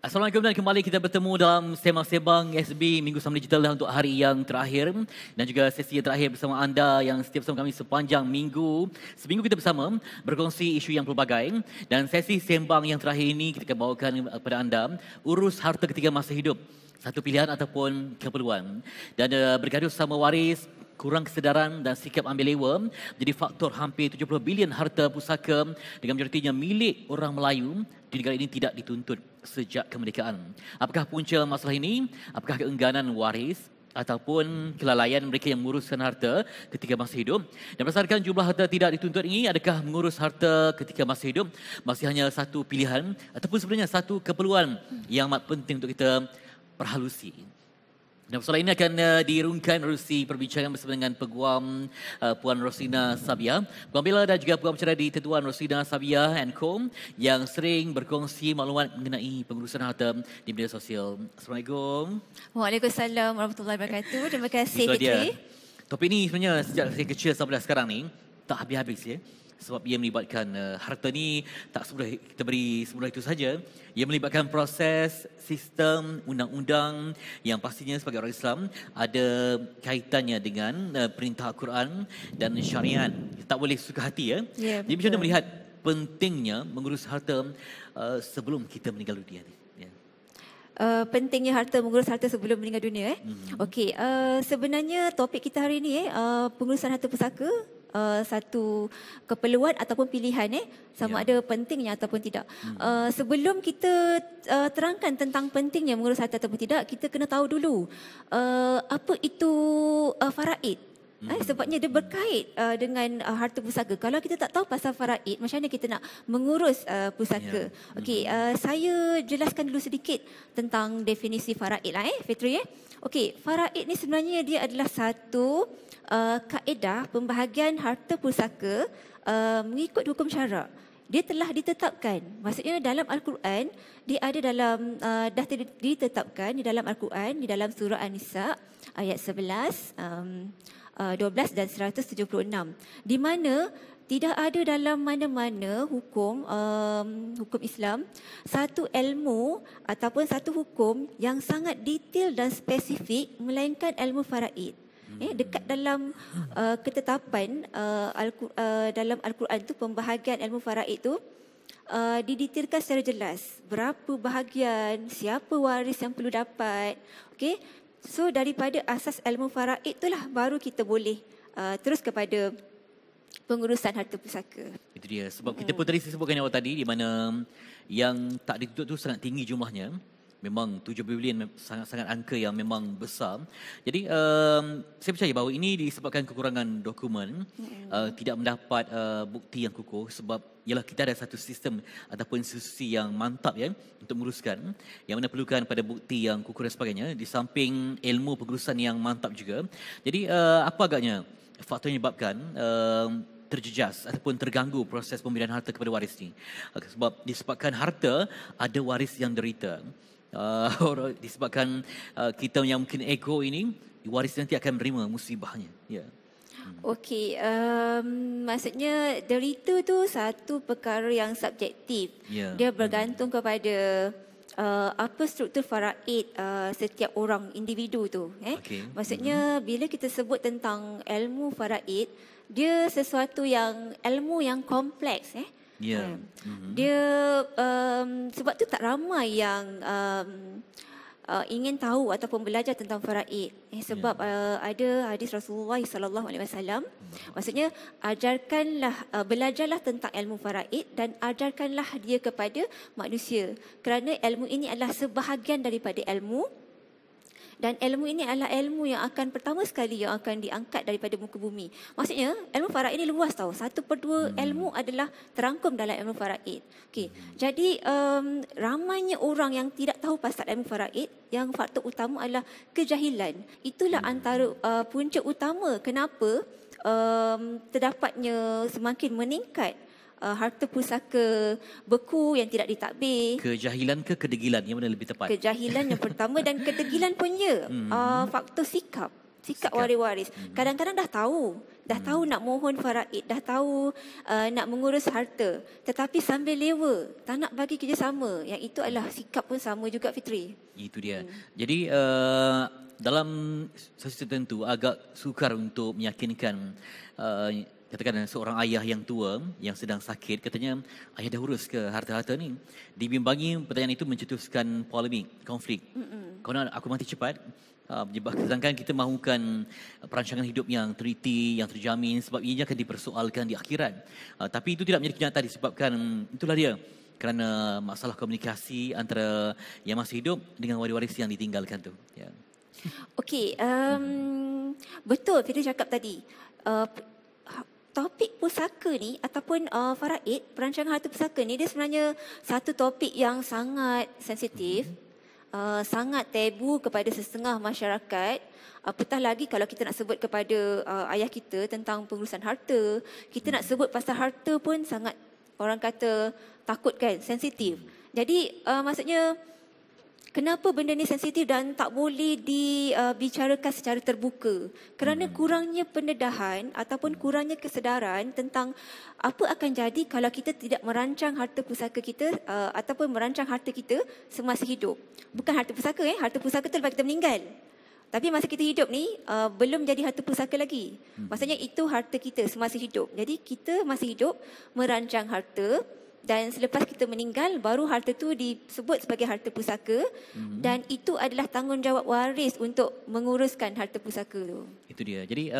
Assalamualaikum dan kembali kita bertemu dalam Sembang-Sembang SB Minggu Sama Digital untuk hari yang terakhir dan juga sesi yang terakhir bersama anda yang setia bersama kami sepanjang minggu. Seminggu kita bersama berkongsi isu yang pelbagai dan sesi sembang yang terakhir ini kita akan bawakan kepada anda urus harta ketika masa hidup. Satu pilihan ataupun keperluan. Dan bergaduh sama waris, kurang kesedaran dan sikap ambil lewa menjadi faktor hampir 70 bilion harta pusaka dengan majoritinya milik orang Melayu di negara ini tidak dituntut sejak kemerdekaan. Apakah punca masalah ini? Apakah keengganan waris ataupun kelalaian mereka yang menguruskan harta ketika masih hidup? Dan berdasarkan jumlah harta tidak dituntut ini, adakah mengurus harta ketika masih hidup masih hanya satu pilihan ataupun sebenarnya satu keperluan yang amat penting untuk kita perhalusi? Dan persoalan ini akan dirungkai menerusi perbincangan bersama dengan Peguam Puan Rosina Sabia, Peguam Bella dan juga Peguam Pencerah di Tetuan Rosina Sabia and Co yang sering berkongsi maklumat mengenai pengurusan harta di media sosial. Assalamualaikum. Waalaikumsalam warahmatullahi wabarakatuh. Terima kasih Itu dia. Fitri. Topik ini sebenarnya sejak saya kecil sampai sekarang ni tak habis-habis ya. Sebab ia melibatkan harta ni tak semudah kita beri semudah itu saja. Ia melibatkan proses, sistem, undang-undang yang pastinya sebagai orang Islam ada kaitannya dengan perintah Al-Quran dan syariat. Tak boleh suka hati ya. Ya, Jadi macam mana melihat pentingnya mengurus harta sebelum kita meninggal dunia ni? Ya. Pentingnya harta, mengurus harta sebelum meninggal dunia. Okey, sebenarnya topik kita hari ini pengurusan harta pusaka satu keperluan ataupun pilihan sama ada pentingnya ataupun tidak. Sebelum kita terangkan tentang pentingnya mengurus harta ataupun tidak, kita kena tahu dulu apa itu faraid. Sebabnya dia berkait dengan harta pusaka. Kalau kita tak tahu pasal faraid, macam mana kita nak mengurus pusaka? Okey, saya jelaskan dulu sedikit tentang definisi faraid lah Fitri. Okey, faraid ni sebenarnya dia adalah satu kaedah pembahagian harta pusaka mengikut hukum syarak. Dia telah ditetapkan. Maksudnya dalam Al-Quran, dia ada dalam dah ditetapkan di dalam Al-Quran, di dalam surah An-Nisa ayat 11, 12 dan 176. Di mana tidak ada dalam mana-mana hukum hukum Islam satu ilmu ataupun satu hukum yang sangat detail dan spesifik melainkan ilmu faraid. Dekat dalam ketetapan dalam Al-Quran tu pembahagian ilmu faraid tu didetailkan secara jelas berapa bahagian, siapa waris yang perlu dapat. Okey. So daripada asas ilmu faraid itulah baru kita boleh terus kepada pengurusan harta pusaka. Itu dia. Sebab kita pun tadi sebutkan awal tadi di mana yang tak ditutup tu sangat tinggi jumlahnya. Memang 7 bilion sangat-sangat angka yang memang besar. Jadi saya percaya bahawa ini disebabkan kekurangan dokumen, tidak mendapat bukti yang kukuh sebab ialah kita ada satu sistem ataupun institusi yang mantap ya untuk menguruskan yang mana perlukan pada bukti yang kukuh dan sebagainya di samping ilmu pengurusan yang mantap juga. Jadi apa agaknya faktor yang menyebabkan terjejas ataupun terganggu proses pemberian harta kepada waris ni? Sebab disebabkan harta ada waris yang derita. Disebabkan kita yang mungkin ego ini, waris nanti akan menerima musibahnya. Ya. Okey, maksudnya derita tu satu perkara yang subjektif. Dia bergantung kepada apa struktur faraid setiap orang individu tu. Maksudnya bila kita sebut tentang ilmu faraid, dia sesuatu yang ilmu yang kompleks. Dia sebab tu tak ramai yang ingin tahu ataupun belajar tentang faraid. Sebab ada hadis Rasulullah sallallahu alaihi wasallam. Maksudnya belajarlah tentang ilmu faraid dan ajarkanlah dia kepada manusia. Kerana ilmu ini adalah sebahagian daripada ilmu. Dan ilmu ini adalah ilmu yang akan pertama sekali yang akan diangkat daripada muka bumi. Maksudnya ilmu faraid ini luas tau. 1/2 ilmu adalah terangkum dalam ilmu faraid. Okey. Jadi ramainya orang yang tidak tahu pasal ilmu faraid, yang faktor utama adalah kejahilan. Itulah antara punca utama kenapa terdapatnya semakin meningkat harta pusaka beku yang tidak ditadbir. Kejahilan ke kedegilan yang mana lebih tepat? Kejahilan yang pertama dan kedegilan punya faktor sikap. Sikap waris-waris. Kadang-kadang dah tahu nak mohon faraid, dah tahu nak mengurus harta, tetapi sambil lewa, tak nak bagi kerjasama. Yang itu adalah sikap pun sama juga, Fitri. Itu dia. Jadi dalam situasi tertentu agak sukar untuk meyakinkan katakan seorang ayah yang tua yang sedang sakit, katanya ayah dah urus ke harta-harta ni. Dibimbangi pertanyaan itu mencetuskan polemik, konflik. Kau nak aku mati cepat? Sedangkan kita mahukan perancangan hidup yang teliti, yang terjamin, sebab ianya akan dipersoalkan di akhirat. Tapi itu tidak menjadi kenyataan disebabkan itulah dia, kerana masalah komunikasi antara yang masih hidup dengan waris-waris yang ditinggalkan tu. Ya. Okey, betul Fitri cakap tadi. Topik pusaka ni ataupun faraid, perancangan harta pusaka ni, dia sebenarnya satu topik yang sangat sensitif, sangat tabu kepada setengah masyarakat. Apatah lagi kalau kita nak sebut kepada ayah kita tentang pengurusan harta, kita nak sebut pasal harta pun sangat, orang kata, takut kan, sensitif. Jadi maksudnya, kenapa benda ni sensitif dan tak boleh dibicarakan secara terbuka? Kerana kurangnya pendedahan ataupun kurangnya kesedaran tentang apa akan jadi kalau kita tidak merancang harta pusaka kita ataupun merancang harta kita semasa hidup. Bukan harta pusaka, harta pusaka tu lepas kita meninggal. Tapi masa kita hidup ni belum jadi harta pusaka lagi. Maksudnya itu harta kita semasa hidup. Jadi kita masih hidup merancang harta, dan selepas kita meninggal baru harta tu disebut sebagai harta pusaka, dan itu adalah tanggungjawab waris untuk menguruskan harta pusaka tu. Itu dia. Jadi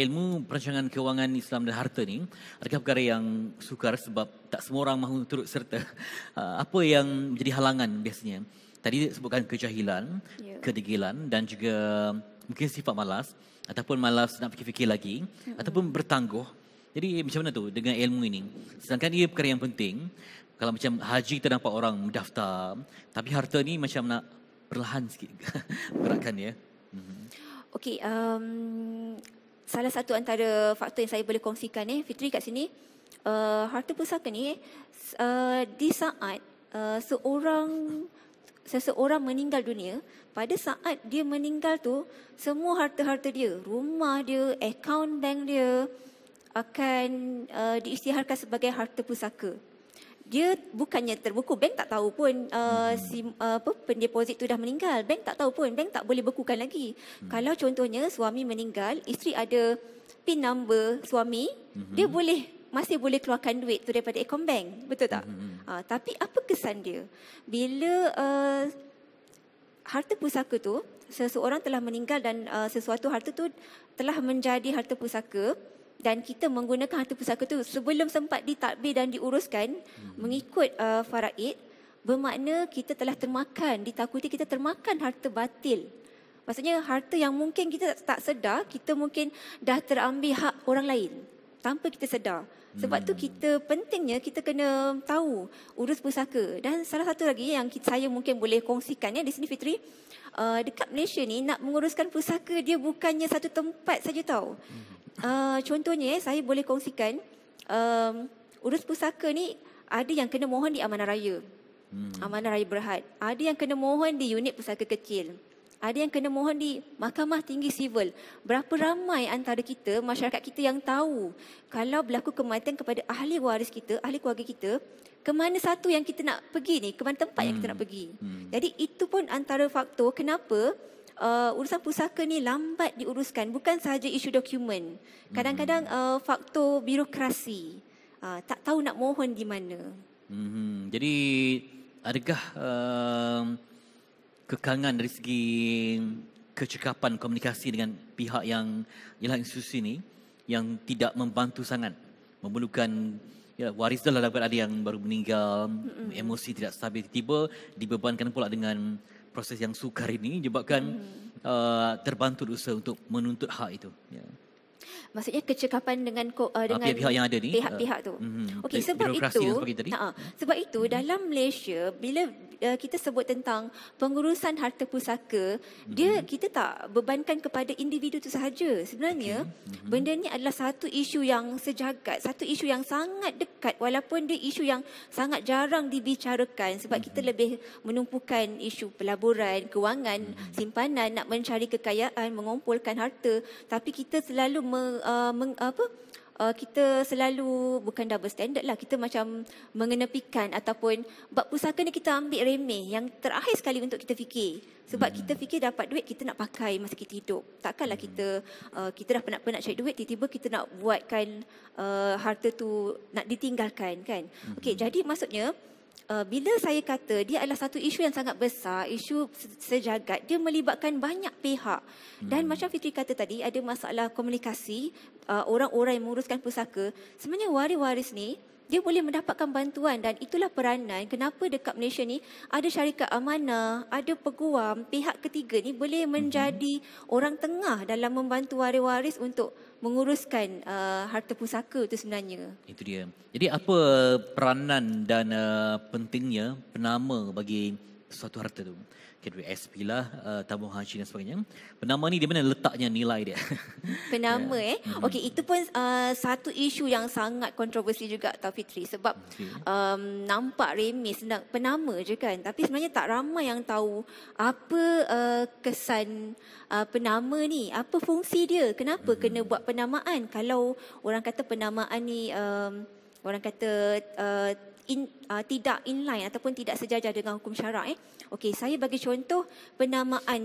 ilmu perancangan kewangan Islam dan harta ni adakah perkara yang sukar sebab tak semua orang mahu turut serta. Apa yang menjadi halangan biasanya? Tadi sebutkan kejahilan, kedegilan dan juga mungkin sifat malas ataupun malas nak fikir-fikir lagi ataupun bertangguh. Jadi macam mana tu dengan ilmu ini? Sedangkan ia perkara yang penting. Kalau macam haji kita nampak orang mendaftar, tapi harta ni macam nak perlahan sikit gerakan ya. Okey, salah satu antara faktor yang saya boleh kongsikan Fitri kat sini, harta pusaka ni di saat seseorang meninggal dunia, pada saat dia meninggal tu, semua harta-harta dia, rumah dia, akaun bank dia akan diisytiharkan sebagai harta pusaka. Dia bukannya terbuku, bank tak tahu pun pendeposit tu dah meninggal, bank tak tahu pun, bank tak boleh bekukan lagi. Kalau contohnya suami meninggal, isteri ada PIN number suami, dia masih boleh keluarkan duit tu daripada akaun bank, betul tak? Tapi apa kesan dia bila harta pusaka tu, seseorang telah meninggal dan sesuatu harta tu telah menjadi harta pusaka, dan kita menggunakan harta pusaka tu sebelum sempat ditadbir dan diuruskan mengikut faraid, bermakna kita telah termakan, ditakuti kita termakan harta batil. Maksudnya harta yang mungkin kita tak sedar, kita mungkin dah terambil hak orang lain tanpa kita sedar. Sebab tu pentingnya kita kena tahu urus pusaka. Dan salah satu lagi yang saya mungkin boleh kongsikan di sini, Fitri, dekat Malaysia ni nak menguruskan pusaka dia bukannya satu tempat saja tahu. Contohnya saya boleh kongsikan, urus pusaka ni ada yang kena mohon di Amanah Raya, Amanah Raya Berhad, ada yang kena mohon di unit pusaka kecil, ada yang kena mohon di Mahkamah Tinggi Sivil. Berapa ramai antara kita, masyarakat kita yang tahu kalau berlaku kematian kepada ahli waris kita, ahli keluarga kita, ke mana satu yang kita nak pergi ni, ke mana tempat yang kita nak pergi. Jadi itu pun antara faktor kenapa urusan pusaka ni lambat diuruskan. Bukan sahaja isu dokumen, kadang-kadang faktor birokrasi, tak tahu nak mohon di mana. Jadi adakah kekangan dari segi kecekapan komunikasi dengan pihak yang ialah institusi ni yang tidak membantu sangat, memerlukan waris dah dapat ada yang baru meninggal, emosi tidak stabil, tiba dibebankan pula dengan proses yang sukar ini, menyebabkan terbantu usaha untuk menuntut hak itu. Maksudnya kecekapan dengan dengan pihak-pihak yang ada ni, pihak-pihak tu. Okey, sebab birokrasi itu dan sebagainya tadi. sebab itu dalam Malaysia bila kita sebut tentang pengurusan harta pusaka, kita tak bebankan kepada individu itu sahaja. Sebenarnya benda ni adalah satu isu yang sejagat, satu isu yang sangat dekat walaupun dia isu yang sangat jarang dibicarakan sebab kita lebih menumpukan isu pelaburan, kewangan, simpanan, nak mencari kekayaan, mengumpulkan harta, tapi kita selalu kita selalu bukan double standard lah, kita macam mengenepikan ataupun bab pusaka ni kita ambil remeh, yang terakhir sekali untuk kita fikir. Sebab kita fikir dapat duit kita nak pakai masa kita hidup. Takkanlah kita dah penat-penat cari duit, tiba-tiba kita nak buatkan harta tu nak ditinggalkan kan. Okey, jadi maksudnya bila saya kata dia adalah satu isu yang sangat besar, isu sejagat, dia melibatkan banyak pihak. Dan macam Fitri kata tadi, ada masalah komunikasi, orang-orang yang menguruskan pusaka. Sebenarnya waris-waris ni, dia boleh mendapatkan bantuan dan itulah peranan kenapa dekat Malaysia ni ada syarikat amanah, ada peguam, pihak ketiga ni boleh menjadi orang tengah dalam membantu waris-waris untuk menguruskan harta pusaka itu sebenarnya. Itu dia. Jadi apa peranan dan pentingnya penama bagi suatu harta tu? Kedua SP lah, tabung haji dan sebagainya. Penama ni di mana letaknya nilai dia? Penama Okey, itu pun satu isu yang sangat kontroversi juga tau Fitri. Sebab nampak remeh senang penama je kan. Tapi sebenarnya tak ramai yang tahu apa kesan penama ni. Apa fungsi dia? Kenapa kena buat penamaan? Kalau orang kata penamaan ni orang kata tidak inline ataupun tidak sejajar dengan hukum syarak. Okey, saya bagi contoh penamaan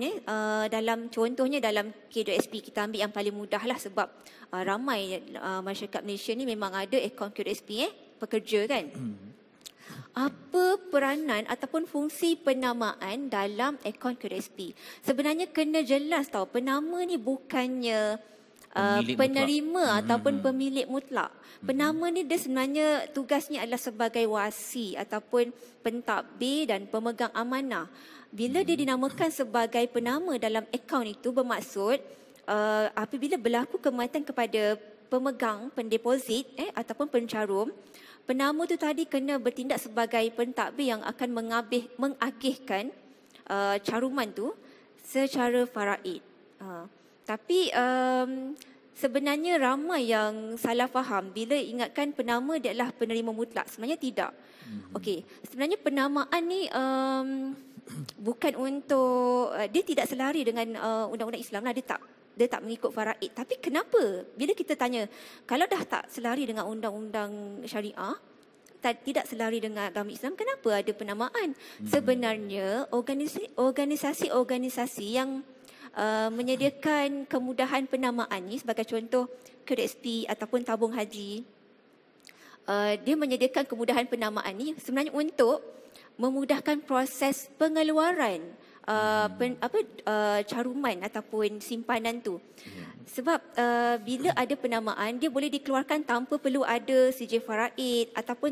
contohnya dalam K2SP, kita ambil yang paling mudah lah sebab ramai masyarakat Malaysia ni memang ada akaun K2SP pekerja kan. Apa peranan ataupun fungsi penamaan dalam akaun K2SP? Sebenarnya kena jelas tau, penama ni bukannya penerima ataupun pemilik mutlak. Penama ni dia sebenarnya tugasnya adalah sebagai wasi ataupun pentadbir dan pemegang amanah. Bila dia dinamakan sebagai penama dalam akaun itu, bermaksud apabila berlaku kematian kepada pemegang pendeposit ataupun pencarum, penama tu tadi kena bertindak sebagai pentadbir yang akan mengagihkan caruman tu secara faraid. Tapi sebenarnya ramai yang salah faham bila ingatkan penama dia adalah penerima mutlak. Sebenarnya tidak. Okey, sebenarnya penamaan ni bukan untuk dia tidak selari dengan undang-undang Islam lah. Dia tak mengikut faraid. Tapi kenapa? Bila kita tanya, kalau dah tak selari dengan undang-undang syariah, tidak selari dengan agama Islam, kenapa ada penamaan? Sebenarnya organisasi-organisasi yang menyediakan kemudahan penamaan ni, sebagai contoh K2SP ataupun tabung haji, dia menyediakan kemudahan penamaan ni sebenarnya untuk memudahkan proses pengeluaran caruman ataupun simpanan tu. Sebab bila ada penamaan, dia boleh dikeluarkan tanpa perlu ada sijil faraid ataupun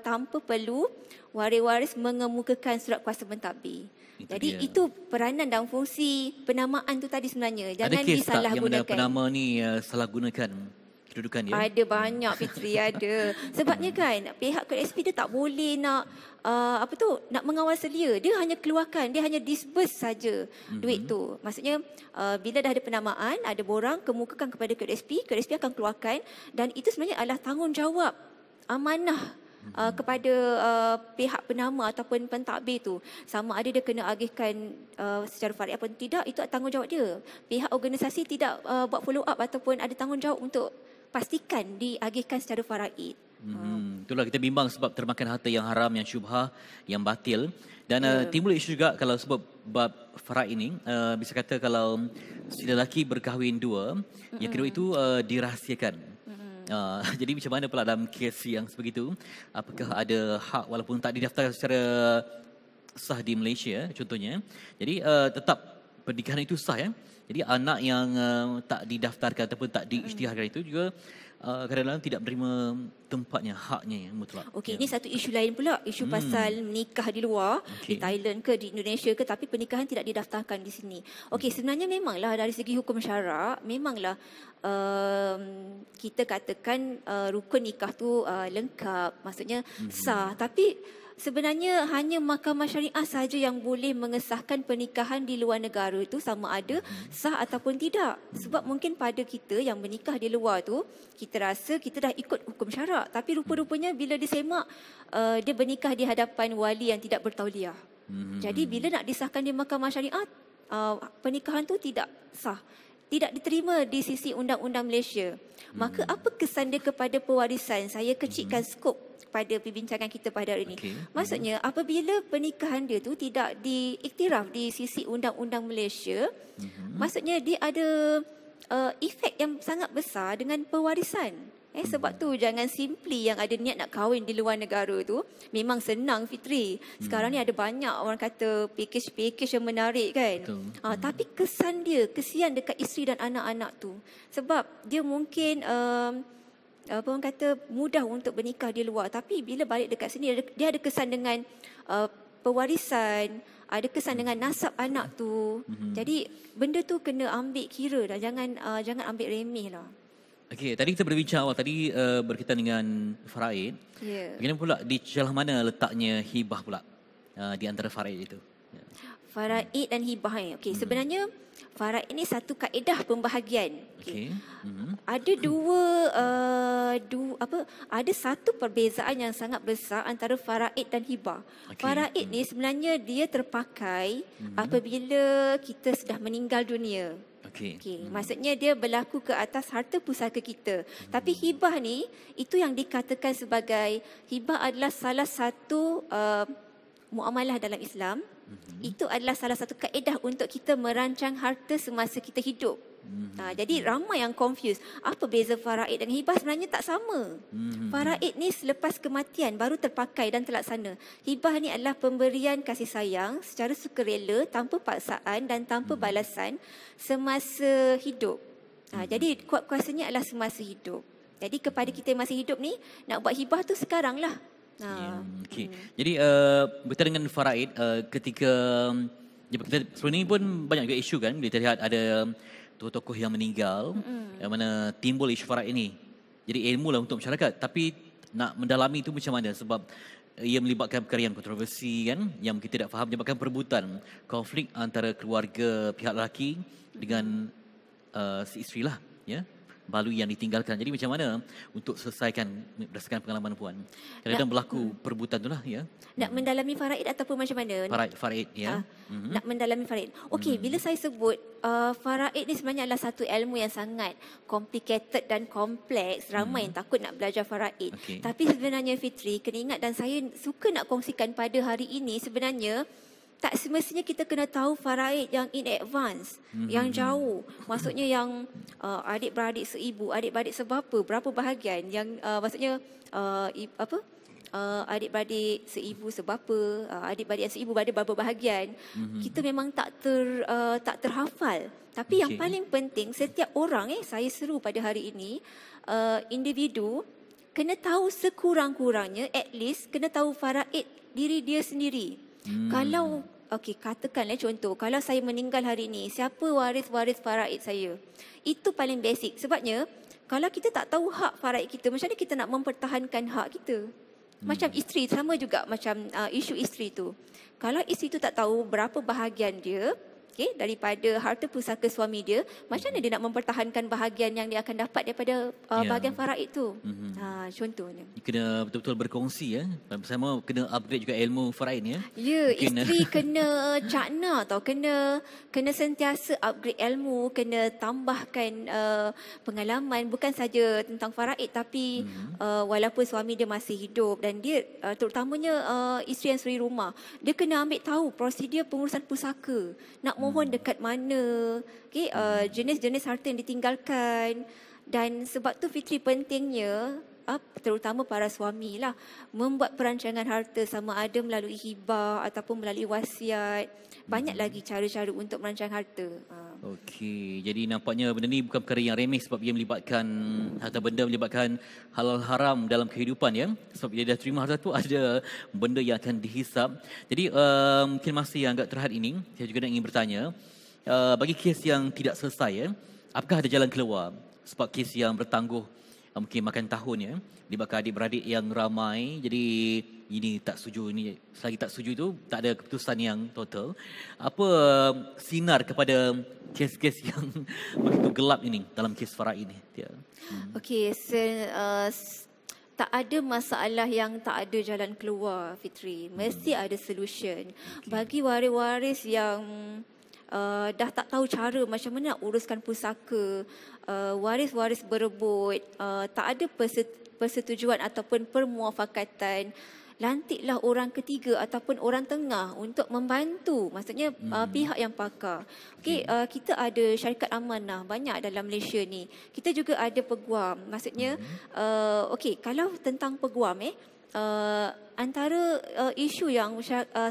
tanpa perlu waris-waris mengemukakan surat kuasa mentadbir. Jadi itu peranan dan fungsi penamaan tu tadi sebenarnya. Jangan disalahgunakan. Ada kes tak yang mana penama ni salah gunakan kedudukan dia? Ada banyak Fitri, ada. Sebabnya kan pihak K2SP dia tak boleh nak nak mengawal selia. Dia hanya keluarkan, dia hanya disburse saja duit tu. Maksudnya bila dah ada penamaan, ada borang kemukakan kepada K2SP, K2SP akan keluarkan, dan itu sebenarnya adalah tanggungjawab amanah kepada pihak penama ataupun pentadbir tu. Sama ada dia kena agihkan secara faraid atau tidak, itu tanggungjawab dia. Pihak organisasi tidak buat follow up ataupun ada tanggungjawab untuk pastikan diagihkan secara faraid. Itulah kita bimbang sebab termakan harta yang haram, yang syubhah, yang batil. Dan timbul isu juga kalau sebab bab faraid ini, bisa kata kalau si lelaki berkahwin dua, yang kedua itu dirahsiakan. Jadi macam mana pula dalam kes yang sebegitu? Apakah ada hak walaupun tak didaftarkan secara sah di Malaysia contohnya? Jadi tetap pernikahan itu sah ya. Jadi anak yang tak didaftarkan ataupun tak diisytiharkan itu juga kadang-kadang tidak menerima tempatnya, haknya yang mutlak. Okey, ini satu isu lain pula, isu pasal menikah di luar, di Thailand ke, di Indonesia ke, tapi pernikahan tidak didaftarkan di sini. Okey, sebenarnya memanglah dari segi hukum syarak, memanglah kita katakan rukun nikah tu lengkap, maksudnya sah, tapi sebenarnya hanya mahkamah syariah saja yang boleh mengesahkan pernikahan di luar negara itu sama ada sah ataupun tidak. Sebab mungkin pada kita yang menikah di luar tu, kita rasa kita dah ikut hukum syarak. Tapi rupa-rupanya bila disemak, dia bernikah di hadapan wali yang tidak bertauliah. Jadi bila nak disahkan di mahkamah syariah, pernikahan tu tidak sah. Tidak diterima di sisi undang-undang Malaysia. Maka apa kesan dia kepada pewarisan? Saya kecilkan skop pada perbincangan kita pada hari ini. Maksudnya apabila pernikahan dia tu tidak diiktiraf di sisi undang-undang Malaysia, maksudnya dia ada efek yang sangat besar dengan pewarisan. Sebab tu jangan simply yang ada niat nak kahwin di luar negara tu memang senang, Fitri. Sekarang ni ada banyak orang kata package yang menarik kan. Tapi kesan dia, kesian dekat isteri dan anak-anak tu. Sebab dia mungkin apa orang kata mudah untuk bernikah di luar, tapi bila balik dekat sini dia ada kesan dengan pewarisan, ada kesan dengan nasab anak tu. Jadi benda tu kena ambil kira dah, jangan ambil remeh lah. Okey, tadi kita berbincang awal tadi berkaitan dengan faraid. Bagaimana pula di celah mana letaknya hibah pula di antara faraid itu? Faraid dan hibah. Okey, sebenarnya faraid ini satu kaedah pembahagian. Ada ada satu perbezaan yang sangat besar antara faraid dan hibah. Faraid ni sebenarnya dia terpakai apabila kita sudah meninggal dunia. Maksudnya dia berlaku ke atas harta pusaka kita. Tapi hibah ni, itu yang dikatakan sebagai hibah adalah salah satu muamalah dalam Islam. Itu adalah salah satu kaedah untuk kita merancang harta semasa kita hidup. Jadi ramai yang confused. Apa beza faraid dengan hibah? Sebenarnya tak sama. Faraid ni selepas kematian baru terpakai dan terlaksana. Hibah ni adalah pemberian kasih sayang secara sukarela, tanpa paksaan dan tanpa balasan semasa hidup. Jadi kuat-kuasanya adalah semasa hidup. Jadi kepada kita yang masih hidup ni, nak buat hibah tu sekarang lah. Jadi berkaitan dengan faraid, ketika sebelum ni pun banyak juga isu kan, bila kita lihat ada tokoh-tokoh yang meninggal, yang mana timbul isu faraid ini. Jadi ilmu lah untuk masyarakat, tapi nak mendalami itu macam mana, sebab ia melibatkan perkara yang kontroversi kan, yang kita tidak faham, menyebabkan perebutan, konflik antara keluarga pihak lelaki dengan si isteri lah, ya, balui yang ditinggalkan. Jadi macam mana untuk selesaikan berdasarkan pengalaman puan? Kadang-kadang berlaku perebutan tu lah, ya. Nak mendalami faraid ataupun macam mana? Faraid, ya. Nak mendalami faraid. Okey, bila saya sebut faraid ni sebenarnya adalah satu ilmu yang sangat complicated dan kompleks. Ramai yang takut nak belajar faraid. Tapi sebenarnya Fitri, kena ingat, dan saya suka nak kongsikan pada hari ini, sebenarnya tak semestinya kita kena tahu faraid yang in advance, yang jauh. Maksudnya yang adik-beradik seibu, adik-beradik sebapa, berapa bahagian, yang maksudnya adik-beradik seibu sebapa, adik-beradik yang seibu ada berapa bahagian. Kita memang tak terhafal. Tapi yang paling penting, setiap orang saya seru pada hari ini, individu kena tahu sekurang-kurangnya, at least kena tahu faraid diri dia sendiri. Kalau katakanlah contoh, kalau saya meninggal hari ini, siapa waris-waris faraid saya? Itu paling basic. Sebabnya kalau kita tak tahu hak faraid kita, macam mana kita nak mempertahankan hak kita? Macam isteri, sama juga macam isu isteri tu. Kalau isteri tu tak tahu berapa bahagian dia daripada harta pusaka suami dia, macam mana dia nak mempertahankan bahagian yang dia akan dapat daripada bahagian faraid tu? Contohnya. Kena betul-betul berkongsi, ya. Dan bersama kena upgrade juga ilmu faraid ni, ya. Ya, isteri kena cakna tau, kena sentiasa upgrade ilmu, kena tambahkan pengalaman, bukan saja tentang faraid, tapi walaupun suami dia masih hidup, dan dia terutamanya isteri yang suri rumah, dia kena ambil tahu prosedur pengurusan pusaka, nak mohon dekat mana, jenis-jenis harta yang ditinggalkan. Dan sebab tu Fitri, pentingnya terutama para suami lah, membuat perancangan harta sama ada melalui hibah ataupun melalui wasiat. Banyak lagi cara-cara untuk merancang harta. Okey, jadi nampaknya benda ni bukan perkara yang remeh sebab ia melibatkan harta benda, melibatkan halal haram dalam kehidupan ya. Sebab dia dah terima harta tu, ada benda yang akan dihisap. Jadi mungkin masa yang agak terhad ini, saya juga ingin bertanya, bagi kes yang tidak selesai ya, apakah ada jalan keluar? Sebab kes yang bertangguh mungkin makan tahun ya, libatkan adik-beradik yang ramai. Jadi ini tak setuju, ini selagi tak setuju itu tak ada keputusan yang total. Apa sinar kepada kes-kes yang begitu gelap ini dalam kes Faraid ini? Ya. Okey, tak ada masalah yang tak ada jalan keluar, Fitri. Mesti ada solution. Bagi waris-waris yang dah tak tahu cara macam mana nak uruskan pusaka, waris-waris berebut, tak ada persetujuan ataupun permuafakatan, lantiklah orang ketiga ataupun orang tengah untuk membantu, maksudnya pihak yang pakar. Okey, kita ada syarikat amanah banyak dalam Malaysia ni. Kita juga ada peguam. Maksudnya okey, kalau tentang peguam antara isu yang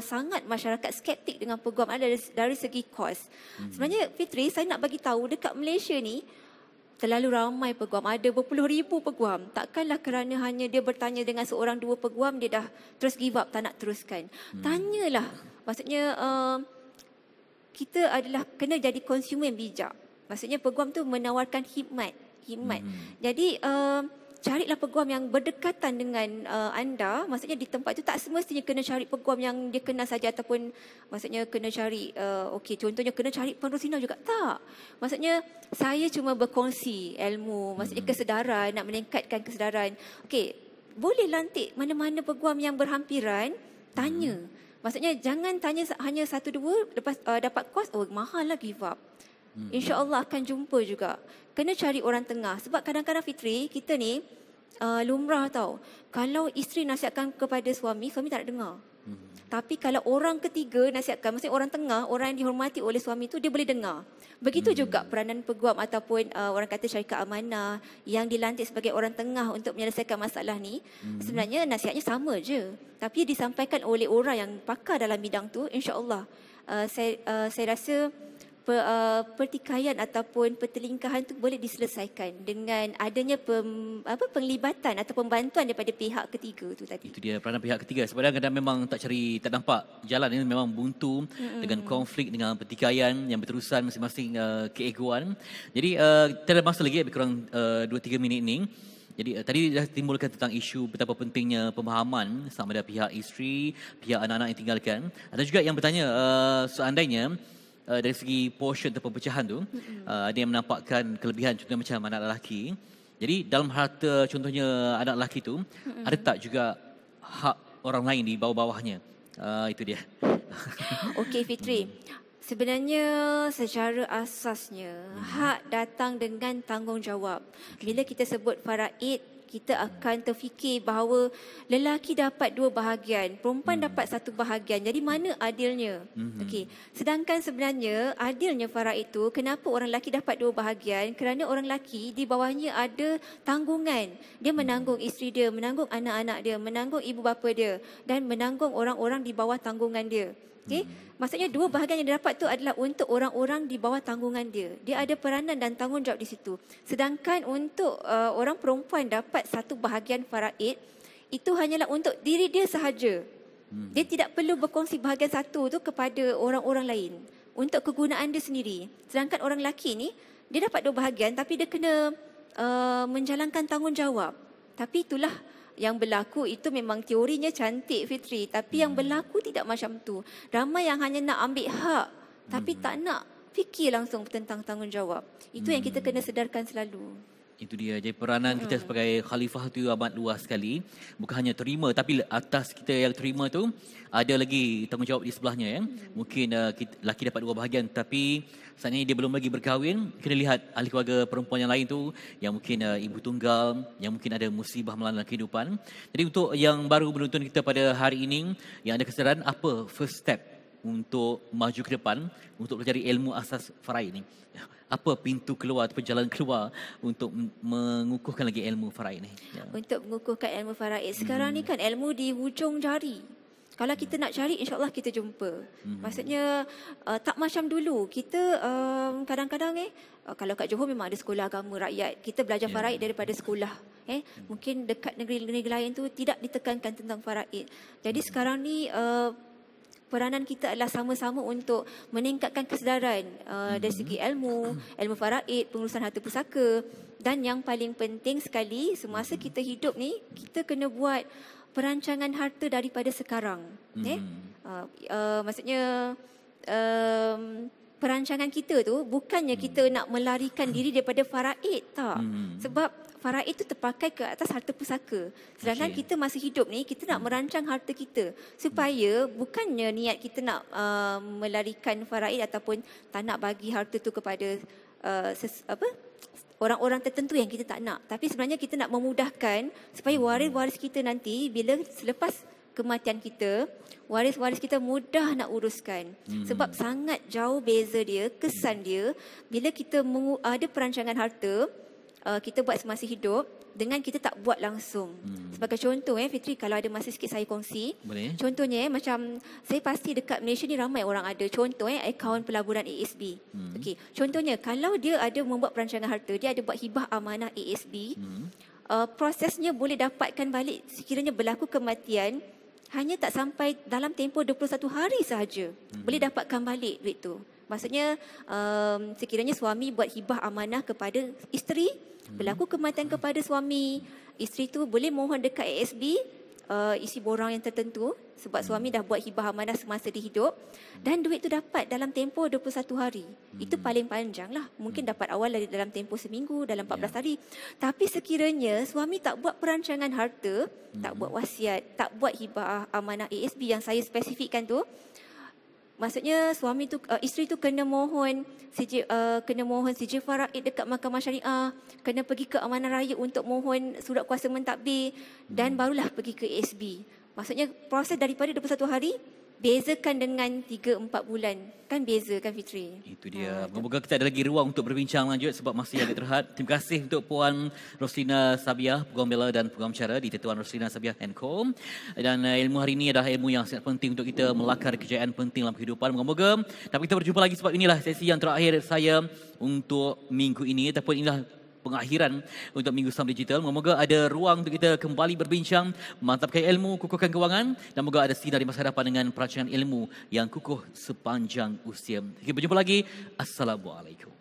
sangat masyarakat skeptik dengan peguam adalah dari segi kos. Sebenarnya Fitri, saya nak bagi tahu dekat Malaysia ni terlalu ramai peguam, ada berpuluh ribu peguam. Takkanlah kerana hanya dia bertanya dengan seorang dua peguam dia dah terus give up, tak nak teruskan. Tanyalah. Maksudnya kita adalah kena jadi konsumen bijak. Maksudnya peguam tu menawarkan khidmat. Jadi carilah peguam yang berdekatan dengan anda. Maksudnya di tempat itu tak semestinya kena cari peguam yang dia kenal saja ataupun maksudnya kena cari okey, contohnya kena cari penerus zina juga. Tak. Maksudnya saya cuma berkongsi ilmu, maksudnya kesedaran, nak meningkatkan kesedaran. Okey, boleh lantik mana-mana peguam yang berhampiran, tanya. Maksudnya jangan tanya hanya satu dua, lepas dapat kos, oh mahal lah, give up. InsyaAllah akan jumpa juga. Kena cari orang tengah. Sebab kadang-kadang Fitri, kita ni lumrah tau. Kalau isteri nasihatkan kepada suami, suami tak nak dengar. Tapi kalau orang ketiga nasihatkan, maksudnya orang tengah, orang yang dihormati oleh suami tu, dia boleh dengar. Begitu juga peranan peguam ataupun orang kata syarikat amanah yang dilantik sebagai orang tengah untuk menyelesaikan masalah ni. Sebenarnya nasihatnya sama je. Tapi disampaikan oleh orang yang pakar dalam bidang tu, insya-Allah saya rasa pertikaian ataupun pertelingkahan tu boleh diselesaikan dengan adanya penglibatan atau pembantuan daripada pihak ketiga tu tadi. Itu dia peranan pihak ketiga. Sebab kadang-kadang memang tak nampak jalan ini, memang buntu dengan konflik, dengan pertikaian yang berterusan masing-masing keegoan. Jadi kita ada masa lagi lebih kurang 2-3 minit ni. Jadi tadi dah timbulkan tentang isu betapa pentingnya pemahaman sama ada pihak isteri, pihak anak-anak yang tinggalkan. Ada juga yang bertanya seandainya dari segi portion atau pecahan tu, ada yang menampakkan kelebihan, contohnya macam anak lelaki. Jadi dalam harta contohnya anak lelaki tu, ada tak juga hak orang lain di bawah-bawahnya? Itu dia. Okey Fitri, sebenarnya secara asasnya hak datang dengan tanggungjawab. Bila kita sebut faraid, kita akan terfikir bahawa lelaki dapat 2 bahagian, perempuan dapat 1 bahagian. Jadi mana adilnya? Okey. Sedangkan sebenarnya adilnya faraid itu, kenapa orang lelaki dapat 2 bahagian? Kerana orang lelaki di bawahnya ada tanggungan. Dia menanggung isteri dia, menanggung anak-anak dia, menanggung ibu bapa dia dan menanggung orang-orang di bawah tanggungan dia. Okey, maksudnya 2 bahagian yang dia dapat tu adalah untuk orang-orang di bawah tanggungan dia. Dia ada peranan dan tanggungjawab di situ. Sedangkan untuk orang perempuan dapat 1 bahagian faraid, itu hanyalah untuk diri dia sahaja. Dia tidak perlu berkongsi bahagian 1 tu kepada orang-orang lain untuk kegunaan dia sendiri. Sedangkan orang lelaki ni, dia dapat 2 bahagian tapi dia kena menjalankan tanggungjawab. Tapi itulah yang berlaku, itu memang teorinya cantik Fitri, tapi yang berlaku tidak macam tu. Ramai yang hanya nak ambil hak tapi tak nak fikir langsung tentang tanggungjawab. Itu yang kita kena sedarkan selalu. Itu dia. Jadi peranan kita sebagai khalifah tu amat luas sekali. Bukan hanya terima, tapi atas kita yang terima tu ada lagi tanggungjawab di sebelahnya ya. Mungkin lelaki dapat 2 bahagian, tapi saat ini dia belum lagi berkahwin. Kena lihat ahli keluarga perempuan yang lain tu, yang mungkin ibu tunggal, yang mungkin ada musibah melanda kehidupan. Jadi untuk yang baru menonton kita pada hari ini, yang ada kesedaran, apa first step untuk maju ke depan, untuk mencari ilmu asas faraid ni, apa pintu keluar atau jalan keluar untuk mengukuhkan lagi ilmu faraid ni? Ya. Untuk mengukuhkan ilmu faraid. Sekarang ni kan ilmu di hujung jari. Kalau kita nak cari, insyaAllah kita jumpa. Maksudnya, tak macam dulu. Kita kadang-kadang kalau kat Johor memang ada sekolah agama rakyat. Kita belajar faraid daripada sekolah. Mungkin dekat negeri-negeri lain tu tidak ditekankan tentang faraid. Jadi sekarang ni, peranan kita adalah sama-sama untuk meningkatkan kesedaran dari segi ilmu faraid, pengurusan harta pusaka. Dan yang paling penting sekali, semasa kita hidup ni, kita kena buat perancangan harta daripada sekarang. Maksudnya perancangan kita tu bukannya kita nak melarikan diri daripada faraid, tak. Sebab faraid itu terpakai ke atas harta pusaka. Sedangkan kita masih hidup ni, kita nak merancang harta kita supaya bukannya niat kita nak melarikan faraid ataupun tak nak bagi harta tu kepada orang-orang tertentu yang kita tak nak. Tapi sebenarnya kita nak memudahkan supaya waris-waris kita nanti bila selepas kematian kita, waris-waris kita mudah nak uruskan. Sebab sangat jauh beza dia, kesan dia bila kita ada perancangan harta, kita buat semasa hidup dengan kita tak buat langsung. Sebagai contoh Fitri, kalau ada masa sikit saya kongsi. Boleh. Contohnya macam saya pasti dekat Malaysia ni ramai orang ada contoh akaun pelaburan ASB. Okey, contohnya kalau dia ada membuat perancangan harta, dia ada buat hibah amanah ASB, prosesnya boleh dapatkan balik sekiranya berlaku kematian hanya tak sampai dalam tempoh 21 hari sahaja. Boleh dapatkan balik duit tu. Maksudnya sekiranya suami buat hibah amanah kepada isteri, berlaku kematian kepada suami, isteri tu boleh mohon dekat ASB isi borang yang tertentu sebab suami dah buat hibah amanah semasa dia hidup dan duit tu dapat dalam tempoh 21 hari. Itu paling panjang lah. Mungkin dapat awal dalam tempoh seminggu, dalam 14 hari. Tapi sekiranya suami tak buat perancangan harta, tak buat wasiat, tak buat hibah amanah ASB yang saya spesifikkan tu, maksudnya suami tu, isteri tu kena mohon sijil faraid dekat Mahkamah Syariah, kena pergi ke Amanah Raya untuk mohon surat kuasa mentadbir dan barulah pergi ke ASB. Maksudnya proses daripada 21 hari bezakan dengan 3-4 bulan. Kan beza kan Fitri? Itu dia. Moga-moga kita ada lagi ruang untuk berbincang lanjut sebab masih agak terhad. Terima kasih untuk Puan Roslina Sabiah, Peguam Bela dan Peguam Cara di Tuan Roslina Sabiah & Co. Dan ilmu hari ini adalah ilmu yang sangat penting untuk kita melakar kejayaan penting dalam kehidupan. Moga-moga dapat kita berjumpa lagi sebab inilah sesi yang terakhir saya untuk minggu ini ataupun inilah pengakhiran untuk Minggu Islam Digital. Moga-moga ada ruang untuk kita kembali berbincang, memantapkan ilmu, kukuhkan kewangan dan moga ada sinar di masa hadapan dengan perancangan ilmu yang kukuh sepanjang usia. Kita berjumpa lagi. Assalamualaikum.